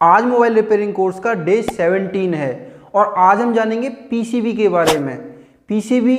आज mobile repairing course का day 17 है और आज हम जानेंगे पीसीबी के बारे में। पीसीबी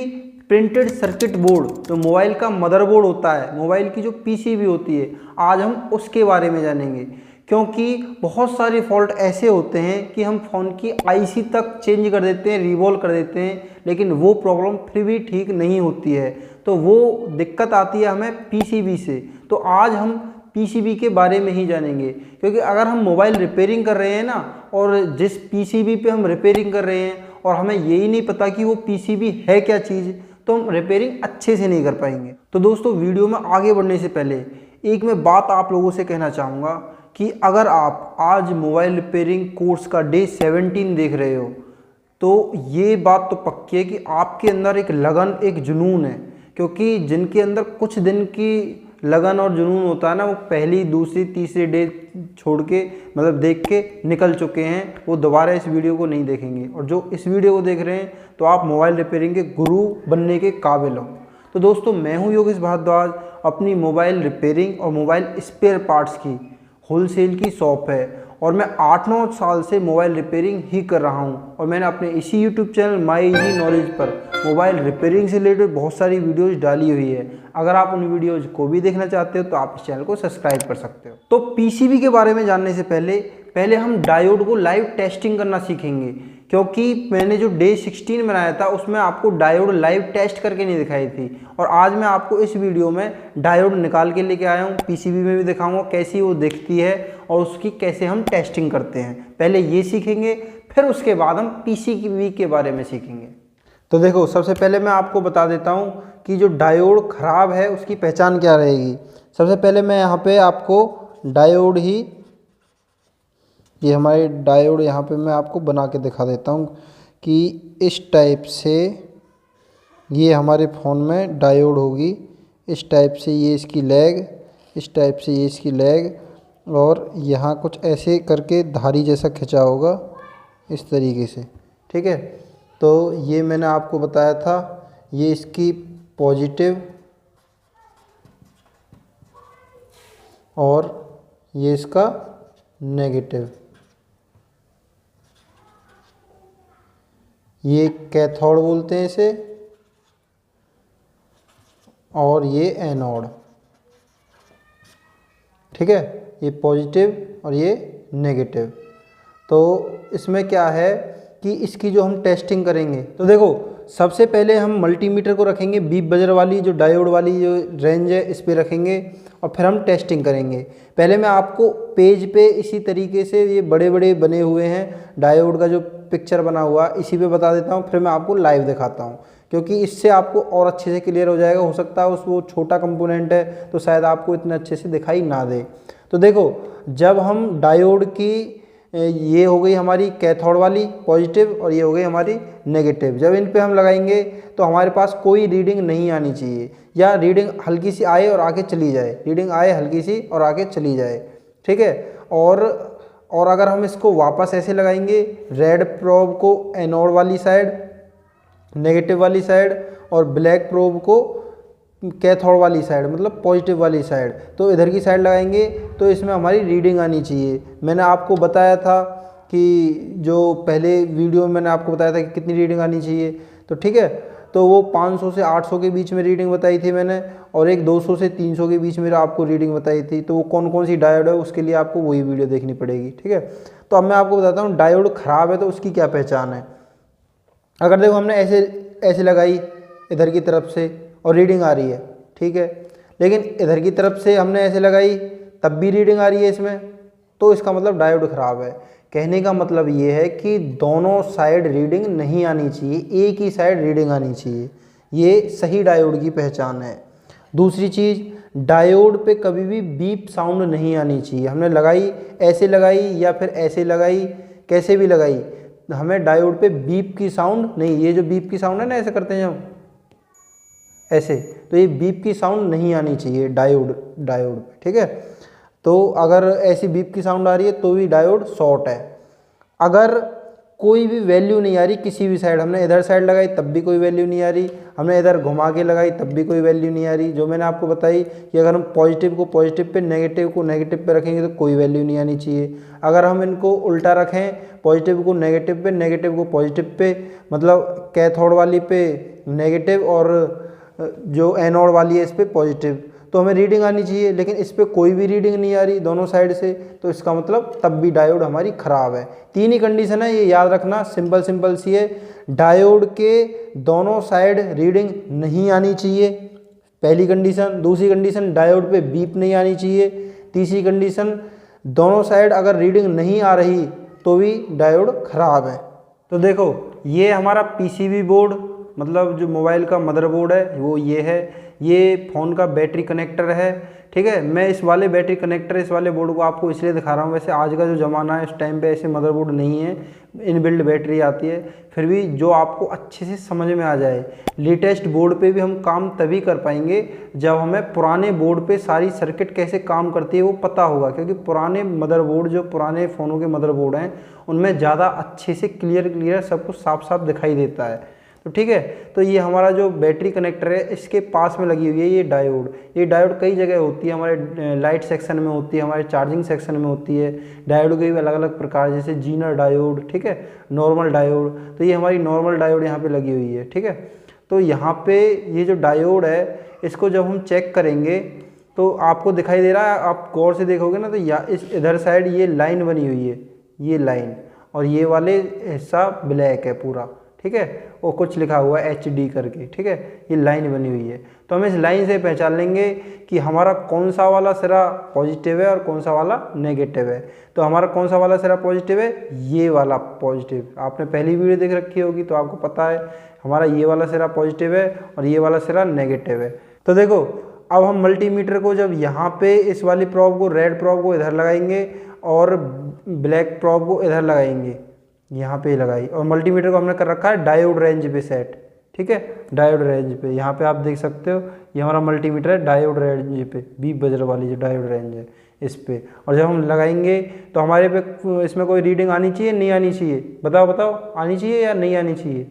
प्रिंटेड सर्किट बोर्ड, जो मोबाइल का मदरबोर्ड होता है, मोबाइल की जो पीसीबी होती है, आज हम उसके बारे में जानेंगे। क्योंकि बहुत सारे फॉल्ट ऐसे होते हैं कि हम फ़ोन की आईसी तक चेंज कर देते हैं, रिवॉल्व कर देते हैं, लेकिन वो प्रॉब्लम फिर भी ठीक नहीं होती है। तो वो दिक्कत आती है हमें पीसीबी से। तो आज हम पीसीबी के बारे में ही जानेंगे, क्योंकि अगर हम मोबाइल रिपेयरिंग कर रहे हैं ना, और जिस पीसीबी पे हम रिपेयरिंग कर रहे हैं और हमें यही नहीं पता कि वो पीसीबी है क्या चीज़, तो हम रिपेयरिंग अच्छे से नहीं कर पाएंगे। तो दोस्तों, वीडियो में आगे बढ़ने से पहले एक मैं बात आप लोगों से कहना चाहूँगा कि अगर आप आज मोबाइल रिपेयरिंग कोर्स का डे 17 देख रहे हो, तो ये बात तो पक्की है कि आपके अंदर एक लगन, एक जुनून है। क्योंकि जिनके अंदर कुछ दिन की लगन और जुनून होता है ना, वो पहली, दूसरी, तीसरी डे छोड़ के, मतलब देख के निकल चुके हैं, वो दोबारा इस वीडियो को नहीं देखेंगे। और जो इस वीडियो को देख रहे हैं, तो आप मोबाइल रिपेयरिंग के गुरु बनने के काबिल हो। तो दोस्तों, मैं हूं योगेश भारद्वाज। अपनी मोबाइल रिपेयरिंग और मोबाइल स्पेयर पार्ट्स की होलसेल की शॉप है और मैं 8-9 साल से मोबाइल रिपेयरिंग ही कर रहा हूं। और मैंने अपने इसी YouTube channel my easy knowledge पर मोबाइल रिपेयरिंग से रिलेटेड बहुत सारी वीडियोज़ डाली हुई है। अगर आप उन वीडियोज़ को भी देखना चाहते हो तो आप इस चैनल को सब्सक्राइब कर सकते हो। तो पीसीबी के बारे में जानने से पहले हम डायोड को लाइव टेस्टिंग करना सीखेंगे। क्योंकि मैंने जो डे 16 बनाया था उसमें आपको डायोड लाइव टेस्ट करके नहीं दिखाई थी, और आज मैं आपको इस वीडियो में डायोड निकाल के लेके आया हूँ। पीसीबी में भी दिखाऊंगा कैसी वो दिखती है और उसकी कैसे हम टेस्टिंग करते हैं। पहले ये सीखेंगे, फिर उसके बाद हम पीसीबी के बारे में सीखेंगे। तो देखो, सबसे पहले मैं आपको बता देता हूँ कि जो डायोड ख़राब है उसकी पहचान क्या रहेगी। सबसे पहले मैं यहाँ पे आपको डायोड ही, ये हमारे डायोड यहाँ पे मैं आपको बना के दिखा देता हूँ कि इस टाइप से ये हमारे फ़ोन में डायोड होगी। इस टाइप से ये इसकी लेग, इस टाइप से ये इसकी लेग, और यहाँ कुछ ऐसे करके धारी जैसा खिंचा होगा इस तरीके से। ठीक है, तो ये मैंने आपको बताया था, ये इसकी पॉजिटिव और ये इसका नेगेटिव। ये कैथोड बोलते हैं इसे, और ये एनोड। ठीक है, ये पॉजिटिव और ये नेगेटिव। तो इसमें क्या है कि इसकी जो हम टेस्टिंग करेंगे, तो देखो, सबसे पहले हम मल्टीमीटर को रखेंगे, बीप बजर वाली जो डायोड वाली जो रेंज है इस पे रखेंगे, और फिर हम टेस्टिंग करेंगे। पहले मैं आपको पेज पे इसी तरीके से, ये बड़े बड़े बने हुए हैं डायोड का जो पिक्चर बना हुआ, इसी पे बता देता हूँ, फिर मैं आपको लाइव दिखाता हूँ, क्योंकि इससे आपको और अच्छे से क्लियर हो जाएगा। हो सकता है उस वो छोटा कंपोनेंट है तो शायद आपको इतना अच्छे से दिखाई ना दे। तो देखो, जब हम डायोड की, ये हो गई हमारी कैथोड वाली पॉजिटिव और ये हो गई हमारी नेगेटिव, जब इन पे हम लगाएंगे तो हमारे पास कोई रीडिंग नहीं आनी चाहिए, या रीडिंग हल्की सी आए और आके चली जाए, रीडिंग आए हल्की सी और आके चली जाए। ठीक है, और अगर हम इसको वापस ऐसे लगाएंगे, रेड प्रोब को एनोड वाली साइड, नेगेटिव वाली साइड, और ब्लैक प्रोब को कैथोड वाली साइड, मतलब पॉजिटिव वाली साइड, तो इधर की साइड लगाएंगे तो इसमें हमारी रीडिंग आनी चाहिए। मैंने आपको बताया था कि जो पहले वीडियो में मैंने आपको बताया था कि कितनी रीडिंग आनी चाहिए, तो ठीक है, तो वो 500 से 800 के बीच में रीडिंग बताई थी मैंने, और एक 200 से 300 के बीच में आपको रीडिंग बताई थी। तो वो कौन कौन सी डायोड है उसके लिए आपको वही वीडियो देखनी पड़ेगी। ठीक है, तो अब मैं आपको बताता हूँ डायोड ख़राब है तो उसकी क्या पहचान है। अगर देखो, हमने ऐसे लगाई इधर की तरफ से और रीडिंग आ रही है, ठीक है, लेकिन इधर की तरफ से हमने ऐसे लगाई तब भी रीडिंग आ रही है इसमें, तो इसका मतलब डायोड ख़राब है। कहने का मतलब ये है कि दोनों साइड रीडिंग नहीं आनी चाहिए, एक ही साइड रीडिंग आनी चाहिए। ये सही डायोड की पहचान है। दूसरी चीज़, डायोड पे कभी भी बीप साउंड नहीं आनी चाहिए। हमने लगाई, ऐसे लगाई या फिर ऐसे लगाई, कैसे भी लगाई, हमें डायोड पे बीप की साउंड नहीं, ये जो बीप की साउंड है ना, ऐसे करते हैं हम ऐसे, तो ये बीप की साउंड नहीं आनी चाहिए डायोड पे। ठीक है, तो अगर ऐसी बीप की साउंड आ रही है तो भी डायोड शॉर्ट है। अगर कोई भी वैल्यू नहीं आ रही किसी भी साइड। हमने इधर साइड लगाई तब भी कोई वैल्यू नहीं आ रही, हमने इधर घुमा के लगाई तब भी कोई वैल्यू नहीं आ रही। जो मैंने आपको बताई कि अगर हम पॉजिटिव को पॉजिटिव पे, नेगेटिव को नेगेटिव पे रखेंगे तो कोई वैल्यू नहीं आनी चाहिए। अगर हम इनको उल्टा रखें, पॉजिटिव को नेगेटिव पे, नेगेटिव को पॉजिटिव पे, मतलब कैथोड वाली पे नेगेटिव और जो एनोड वाली है इस पे पॉजिटिव, तो हमें रीडिंग आनी चाहिए। लेकिन इस पे कोई भी रीडिंग नहीं आ रही दोनों साइड से, तो इसका मतलब तब भी डायोड हमारी ख़राब है। तीन ही कंडीशन है, ये याद रखना, सिंपल सिंपल सी है। डायोड के दोनों साइड रीडिंग नहीं आनी चाहिए, पहली कंडीशन। दूसरी कंडीशन, डायोड पे बीप नहीं आनी चाहिए। तीसरी कंडीशन, दोनों साइड अगर रीडिंग नहीं आ रही तो भी डायोड ख़राब है। तो देखो, ये हमारा पीसीबी बोर्ड, मतलब जो मोबाइल का मदरबोर्ड है वो ये है। ये फ़ोन का बैटरी कनेक्टर है, ठीक है। मैं इस वाले बैटरी कनेक्टर, इस वाले बोर्ड को आपको इसलिए दिखा रहा हूँ। वैसे आज का जो ज़माना है, इस टाइम पे ऐसे मदरबोर्ड नहीं है, इनबिल्ट बैटरी आती है। फिर भी जो आपको अच्छे से समझ में आ जाए, लेटेस्ट बोर्ड पे भी हम काम तभी कर पाएंगे जब हमें पुराने बोर्ड पे सारी सर्किट कैसे काम करती है वो पता होगा। क्योंकि पुराने मदरबोर्ड, जो पुराने फ़ोनों के मदरबोर्ड हैं, उनमें ज़्यादा अच्छे से क्लियर सब कुछ साफ साफ दिखाई देता है। तो ठीक है, तो ये हमारा जो बैटरी कनेक्टर है, इसके पास में लगी हुई है ये डायोड। ये डायोड कई जगह होती है, हमारे लाइट सेक्शन में होती है, हमारे चार्जिंग सेक्शन में होती है। डायोड के भी अलग अलग प्रकार, जैसे जीनर डायोड, ठीक है, नॉर्मल डायोड। तो ये हमारी नॉर्मल डायोड यहाँ पे लगी हुई है, ठीक है। तो यहाँ पे ये जो डायोड है, इसको जब हम चेक करेंगे तो आपको दिखाई दे रहा है, आप गौर से देखोगे ना, तो इस इधर साइड ये लाइन बनी हुई है, ये लाइन, और ये वाले हिस्सा ब्लैक है पूरा, ठीक है, और कुछ लिखा हुआ है HD करके, ठीक है, ये लाइन बनी हुई है। तो हम इस लाइन से पहचान लेंगे कि हमारा कौन सा वाला सिरा पॉजिटिव है और कौन सा वाला नेगेटिव है। तो हमारा कौन सा वाला सिरा पॉजिटिव है, ये वाला पॉजिटिव। आपने पहली वीडियो देख रखी होगी तो आपको पता है हमारा ये वाला सिरा पॉजिटिव है और ये वाला सिरा नेगेटिव है। तो देखो, अब हम मल्टीमीटर को जब यहाँ पे इस वाली प्रॉब को, रेड प्रॉब को इधर लगाएंगे और ब्लैक प्रॉब को इधर लगाएंगे, यहाँ पे लगाई, और मल्टीमीटर को हमने कर रखा है डायोड रेंज पे सेट, ठीक है, डायोड रेंज पे। यहाँ पे आप देख सकते हो ये हमारा मल्टीमीटर है डायोड रेंज पे, बीप बजर वाली जो डायोड रेंज है इस पे। और जब हम लगाएंगे तो हमारे पे इसमें कोई रीडिंग आनी चाहिए, नहीं आनी चाहिए? बताओ बताओ, आनी चाहिए या नहीं आनी चाहिए?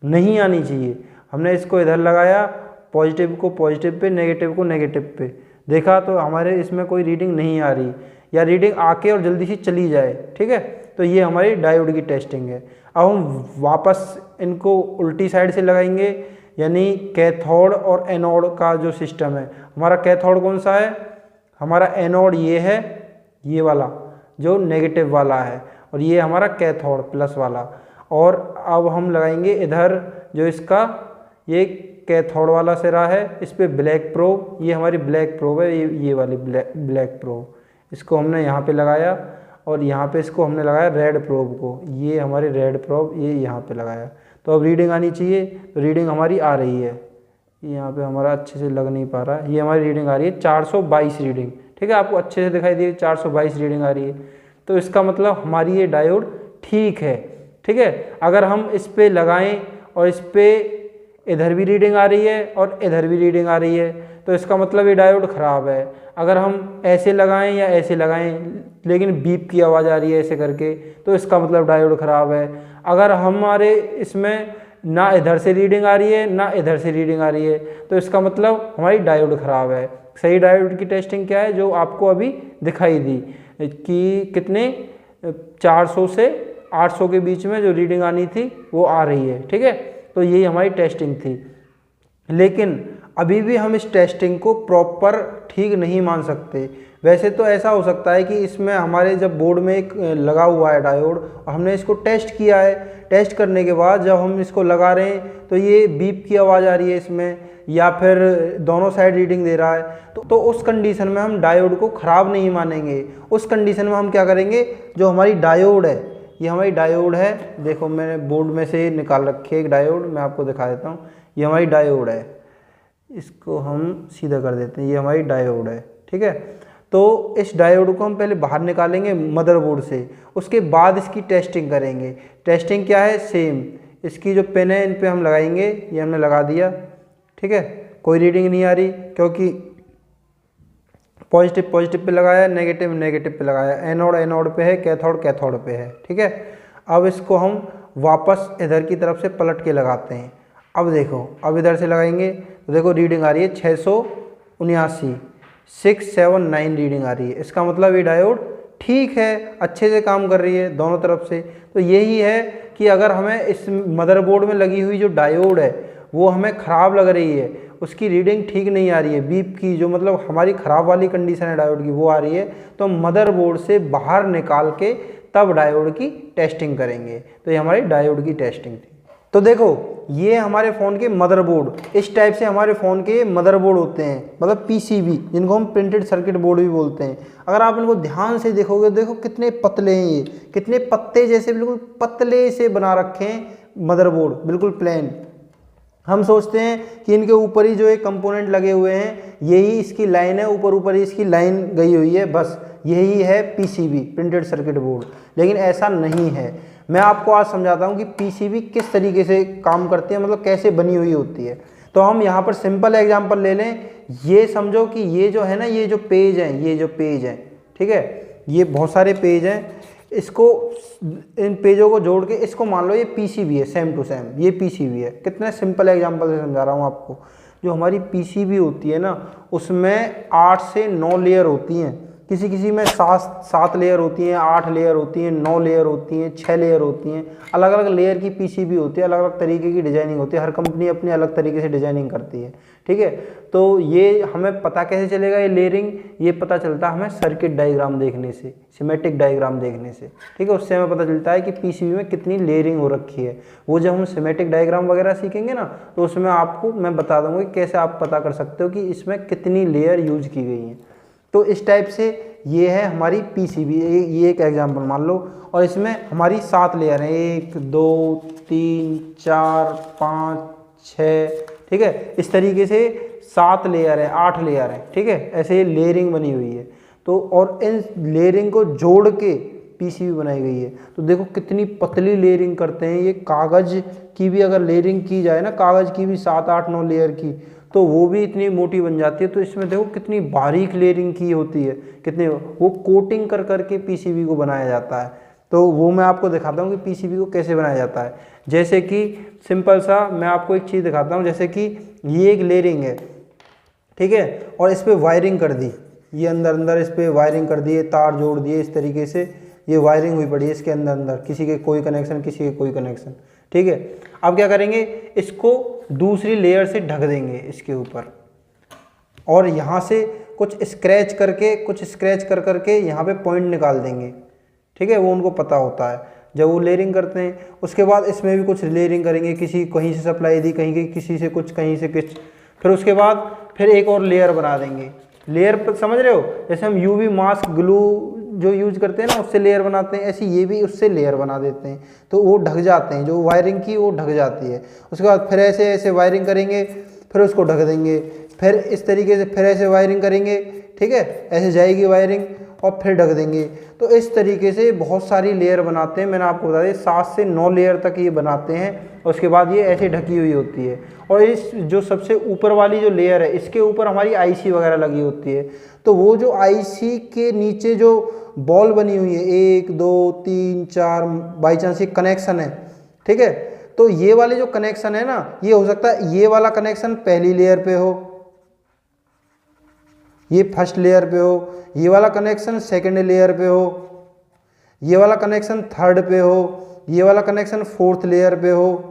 नहीं आनी चाहिए। हमने इसको इधर लगाया, पॉजिटिव को पॉजिटिव पे, नेगेटिव को नेगेटिव पे, देखा तो हमारे इसमें कोई रीडिंग नहीं आ रही, या रीडिंग आके और जल्दी से चली जाए, ठीक है। तो ये हमारी डायोड की टेस्टिंग है। अब हम वापस इनको उल्टी साइड से लगाएंगे, यानी कैथोड और एनोड का जो सिस्टम है। हमारा कैथोड कौन सा है? हमारा एनोड ये है, ये वाला जो नेगेटिव वाला है, और ये हमारा कैथोड प्लस वाला। और अब हम लगाएंगे इधर जो इसका ये कैथोड वाला सिरा है, इस पे ब्लैक प्रोब, ये हमारी ब्लैक प्रोब है, ये वाली ब्लैक प्रोब, इसको हमने यहाँ पे लगाया, और यहाँ पे इसको हमने लगाया रेड प्रोब को, ये हमारी रेड प्रोब, ये यहाँ पे लगाया। तो अब रीडिंग आनी चाहिए, तो रीडिंग हमारी आ रही है। यहाँ पे हमारा अच्छे से लग नहीं पा रहा है, ये हमारी रीडिंग आ रही है 422 रीडिंग, ठीक है, आपको अच्छे से दिखाई दे रही है, 422 रीडिंग आ रही है। तो इसका मतलब हमारी ये डायोड ठीक है, ठीक है। अगर हम इस पर लगाएं और इस पर इधर भी रीडिंग आ रही है और इधर भी रीडिंग आ रही है, तो इसका मतलब ये डायोड ख़राब है। अगर हम ऐसे लगाएं या ऐसे लगाएं लेकिन बीप की आवाज़ आ रही है ऐसे करके, तो इसका मतलब डायोड ख़राब है। अगर हमारे इसमें ना इधर से रीडिंग आ रही है ना इधर से रीडिंग आ रही है, तो इसका मतलब हमारी डायोड ख़राब है। सही डायोड की टेस्टिंग क्या है, जो आपको अभी दिखाई दी कि कितने 400 से 800 के बीच में जो रीडिंग आनी थी वो आ रही है, ठीक है। तो यही हमारी टेस्टिंग थी। लेकिन अभी भी हम इस टेस्टिंग को प्रॉपर ठीक नहीं मान सकते। वैसे तो ऐसा हो सकता है कि इसमें हमारे जब बोर्ड में एक लगा हुआ है डायोड और हमने इसको टेस्ट किया है, टेस्ट करने के बाद जब हम इसको लगा रहे हैं तो ये बीप की आवाज़ आ रही है इसमें, या फिर दोनों साइड रीडिंग दे रहा है, तो उस कंडीशन में हम डायोड को ख़राब नहीं मानेंगे। उस कंडीशन में हम क्या करेंगे, जो हमारी डायोड है, ये हमारी डायोड है, देखो मैंने बोर्ड में से निकाल रखी है एक डायोड, मैं आपको दिखा देता हूँ। ये हमारी डायोड है, इसको हम सीधा कर देते हैं, ये हमारी डायोड है, ठीक है। तो इस डायोड को हम पहले बाहर निकालेंगे मदरबोर्ड से, उसके बाद इसकी टेस्टिंग करेंगे। टेस्टिंग क्या है, सेम इसकी जो पिन है इन पे हम लगाएंगे, ये हमने लगा दिया, ठीक है। कोई रीडिंग नहीं आ रही क्योंकि पॉजिटिव पे लगाया, नेगेटिव पे लगाया, एनोड पे है, कैथोड पे है, ठीक है। अब इसको हम वापस इधर की तरफ से पलट के लगाते हैं। अब देखो, अब इधर से लगाएंगे तो देखो रीडिंग आ रही है 679, 679 रीडिंग आ रही है। इसका मतलब ये डायोड ठीक है, अच्छे से काम कर रही है दोनों तरफ से। तो यही है कि अगर हमें इस मदरबोर्ड में लगी हुई जो डायोड है वो हमें ख़राब लग रही है, उसकी रीडिंग ठीक नहीं आ रही है, बीप की जो मतलब हमारी ख़राब वाली कंडीशन है डायोड की वो आ रही है, तो मदरबोर्ड से बाहर निकाल के तब डायोड की टेस्टिंग करेंगे। तो ये हमारी डायोड की टेस्टिंग थी। तो देखो ये हमारे फ़ोन के मदरबोर्ड, इस टाइप से हमारे फ़ोन के मदरबोर्ड होते हैं, मतलब पीसीबी, जिनको हम प्रिंटेड सर्किट बोर्ड भी बोलते हैं। अगर आप इनको ध्यान से देखोगे, देखो कितने पतले हैं, ये कितने पत्ते जैसे बिल्कुल पतले से बना रखे हैं मदरबोर्ड, बिल्कुल प्लेन। हम सोचते हैं कि इनके ऊपर ही जो एक कंपोनेंट लगे हुए हैं यही इसकी लाइन है, ऊपर ऊपर ही इसकी लाइन गई हुई है, बस यही है पीसीबी, प्रिंटेड सर्किट बोर्ड। लेकिन ऐसा नहीं है। मैं आपको आज समझाता हूँ कि पीसीबी किस तरीके से काम करती है, मतलब कैसे बनी हुई होती है। तो हम यहाँ पर सिंपल एग्जांपल ले लें। ये समझो कि ये जो है ना, ये जो पेज हैं, ये जो पेज हैं, ठीक है, ये बहुत सारे पेज हैं। इसको, इन पेजों को जोड़ के इसको मान लो ये पीसीबी है, सेम टू सेम ये पीसीबी है। कितने सिंपल एग्जांपल से समझा रहा हूँ आपको। जो हमारी पीसीबी होती है ना, उसमें 8 से 9 लेयर होती हैं। किसी किसी में 7 लेयर होती हैं, 8 लेयर होती हैं, 9 लेयर होती हैं, 6 लेयर होती हैं। अलग अलग लेयर की पीसीबी होती है, अलग अलग तरीके की डिजाइनिंग होती है। हर कंपनी अपनी अलग तरीके से डिजाइनिंग करती है, ठीक है। तो ये हमें पता कैसे चलेगा ये लेयरिंग, ये पता चलता है हमें सर्किट डायग्राम देखने से, सिमेटिक डायग्राम देखने से, ठीक है। उससे हमें पता चलता है कि पीसीबी में कितनी लेयरिंग हो रखी है। वो जब हम सिमेटिक डायग्राम वगैरह सीखेंगे ना, तो उसमें आपको मैं बता दूंगा कि कैसे आप पता कर सकते हो कि इसमें कितनी लेयर यूज की गई है। तो इस टाइप से ये है हमारी पीसीबी, ये एक एग्जांपल मान लो, और इसमें हमारी 7 लेयर हैं, 1 2 3 4 5 6, ठीक है। इस तरीके से 7 लेयर है, 8 लेयर है, ठीक है। ऐसे ये लेयरिंग बनी हुई है। तो और इन लेयरिंग को जोड़ के पीसीबी बनाई गई है। तो देखो कितनी पतली लेयरिंग करते हैं। ये कागज़ की भी अगर लेयरिंग की जाए ना, कागज़ की भी 7 8 9 लेयर की, तो वो भी इतनी मोटी बन जाती है। तो इसमें देखो कितनी बारीक लेयरिंग की होती है, कितने वो कोटिंग कर करके पीसीबी को बनाया जाता है। तो वो मैं आपको दिखाता हूँ कि पीसीबी को कैसे बनाया जाता है। जैसे कि सिंपल सा मैं आपको एक चीज़ दिखाता हूँ, जैसे कि ये एक लेयरिंग है, ठीक है, और इस पर वायरिंग कर दी, ये अंदर अंदर इस पर वायरिंग कर दी, तार जोड़ दिए, इस तरीके से ये वायरिंग हुई पड़ी है इसके अंदर अंदर, किसी के कोई कनेक्शन, किसी के कोई कनेक्शन, ठीक है। अब क्या करेंगे, इसको दूसरी लेयर से ढक देंगे इसके ऊपर, और यहाँ से कुछ स्क्रैच कर करके यहाँ पे पॉइंट निकाल देंगे, ठीक है। वो उनको पता होता है जब वो लेयरिंग करते हैं। उसके बाद इसमें भी कुछ लेयरिंग करेंगे, किसी कहीं से सप्लाई दी, कहीं की किसी से कुछ, कहीं से कुछ। फिर उसके बाद फिर एक और लेयर बना देंगे। लेयर समझ रहे हो, जैसे हम यूवी मास्क ग्लू जो यूज करते हैं ना, उससे लेयर बनाते हैं, ऐसे ये भी उससे लेयर बना देते हैं। तो वो ढक जाते हैं, जो वायरिंग की वो ढक जाती है। उसके बाद फिर ऐसे ऐसे वायरिंग करेंगे, फिर उसको ढक देंगे, फिर इस तरीके से फिर ऐसे वायरिंग करेंगे, ठीक है, ऐसे जाएगी वायरिंग और फिर ढक देंगे। तो इस तरीके से बहुत सारी लेयर बनाते हैं। मैंने आपको बता दिया 7 से 9 लेयर तक ये बनाते हैं। और उसके बाद ये ऐसे ढकी हुई होती है। और इस जो सबसे ऊपर वाली जो लेयर है, इसके ऊपर हमारी आईसी वगैरह लगी होती है। तो वो जो आईसी के नीचे जो बॉल बनी हुई है, 1 2 3 4, बाई चांस ये कनेक्शन है, ठीक है। तो ये वाले जो कनेक्शन है ना, ये हो सकता है ये वाला कनेक्शन पहली लेयर पे हो, ये फर्स्ट लेयर पे हो, ये वाला कनेक्शन सेकंड लेयर पे हो, ये वाला कनेक्शन थर्ड पे हो, ये वाला कनेक्शन फोर्थ लेयर पे हो,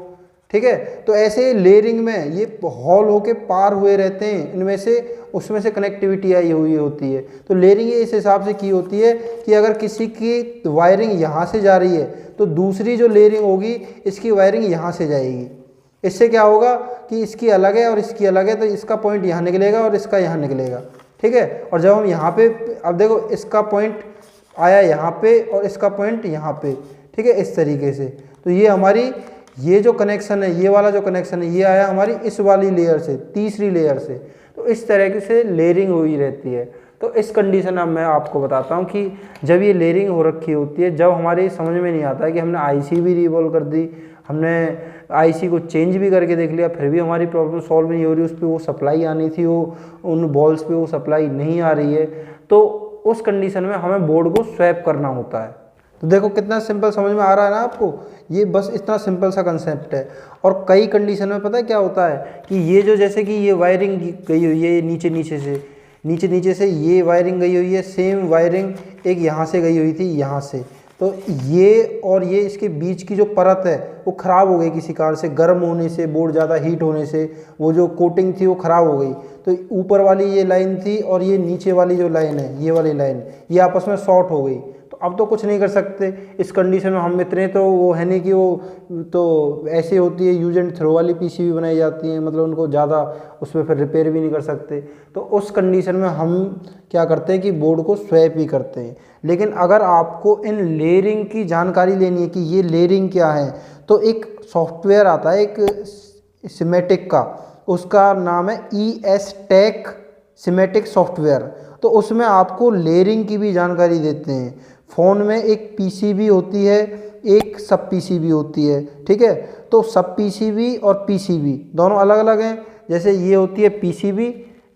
ठीक है। तो ऐसे लेयरिंग में ये हॉल होके पार हुए रहते हैं, इनमें से उसमें से कनेक्टिविटी आई हुई होती है। तो लेयरिंग इस हिसाब से की होती है कि अगर किसी की वायरिंग यहाँ से जा रही है तो दूसरी जो लेयरिंग होगी इसकी वायरिंग यहाँ से जाएगी। इससे क्या होगा कि इसकी अलग है और इसकी अलग है, तो इसका पॉइंट यहाँ निकलेगा और इसका यहाँ निकलेगा, ठीक है। और जब हम यहाँ पे, अब देखो इसका पॉइंट आया यहाँ पे और इसका पॉइंट यहाँ पे, ठीक है, इस तरीके से। तो ये हमारी ये जो कनेक्शन है, ये वाला जो कनेक्शन है, ये आया हमारी इस वाली लेयर से, तीसरी लेयर से। तो इस तरीके से लेयरिंग हुई रहती है। तो इस कंडीशन में मैं आपको बताता हूँ कि जब ये लेयरिंग हो रखी होती है, जब हमारे समझ में नहीं आता है कि हमने आईसी भी रिवॉल्व कर दी, हमने आईसी को चेंज भी करके देख लिया, फिर भी हमारी प्रॉब्लम सॉल्व नहीं हो रही, उस पर वो सप्लाई आनी थी, वो उन बॉल्स पे वो सप्लाई नहीं आ रही है, तो उस कंडीशन में हमें बोर्ड को स्वैप करना होता है। तो देखो कितना सिंपल समझ में आ रहा है ना आपको, ये बस इतना सिंपल सा कंसेप्ट है। और कई कंडीशन में पता है क्या होता है कि ये जो जैसे कि ये वायरिंग गई हुई है नीचे नीचे से ये वायरिंग गई हुई है, सेम वायरिंग एक यहाँ से गई हुई थी यहाँ से, तो ये और ये इसके बीच की जो परत है वो ख़राब हो गई किसी कारण से, गर्म होने से, बोर्ड ज़्यादा हीट होने से वो जो कोटिंग थी वो ख़राब हो गई। तो ऊपर वाली ये लाइन थी और ये नीचे वाली जो लाइन है, ये वाली लाइन, ये आपस में शॉर्ट हो गई। तो अब तो कुछ नहीं कर सकते इस कंडीशन में, हम इतने तो वो है नहीं कि वो तो ऐसे होती है यूज एंड थ्रो वाली पीसीबी बनाई जाती हैं, मतलब उनको ज़्यादा उसमें फिर रिपेयर भी नहीं कर सकते। तो उस कंडीशन में हम क्या करते हैं कि बोर्ड को स्वैप ही करते हैं। लेकिन अगर आपको इन लेयरिंग की जानकारी लेनी है कि ये लेयरिंग क्या है, तो एक सॉफ्टवेयर आता है एक सिमेटिक का, उसका नाम है ES-Tec सिमेटिक सॉफ्टवेयर। तो उसमें आपको लेयरिंग की भी जानकारी देते हैं। फ़ोन में एक पीसीबी होती है, एक सब पीसीबी होती है, ठीक है। तो सब पीसीबी और पीसीबी दोनों अलग अलग हैं। जैसे ये होती है पीसीबी,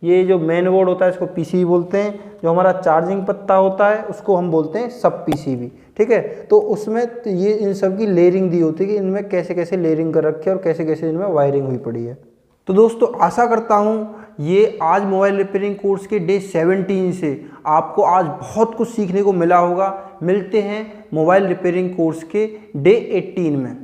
ये जो मेन बोर्ड होता है इसको पीसीबी बोलते हैं, जो हमारा चार्जिंग पत्ता होता है उसको हम बोलते हैं सब पीसीबी, ठीक है। तो उसमें तो ये इन सब की लेयरिंग दी होती है कि इनमें कैसे कैसे लेयरिंग कर रखी है और कैसे कैसे इनमें वायरिंग हुई पड़ी है। तो दोस्तों आशा करता हूँ ये आज मोबाइल रिपेयरिंग कोर्स के डे 17 से आपको आज बहुत कुछ सीखने को मिला होगा। मिलते हैं मोबाइल रिपेयरिंग कोर्स के डे 18 में।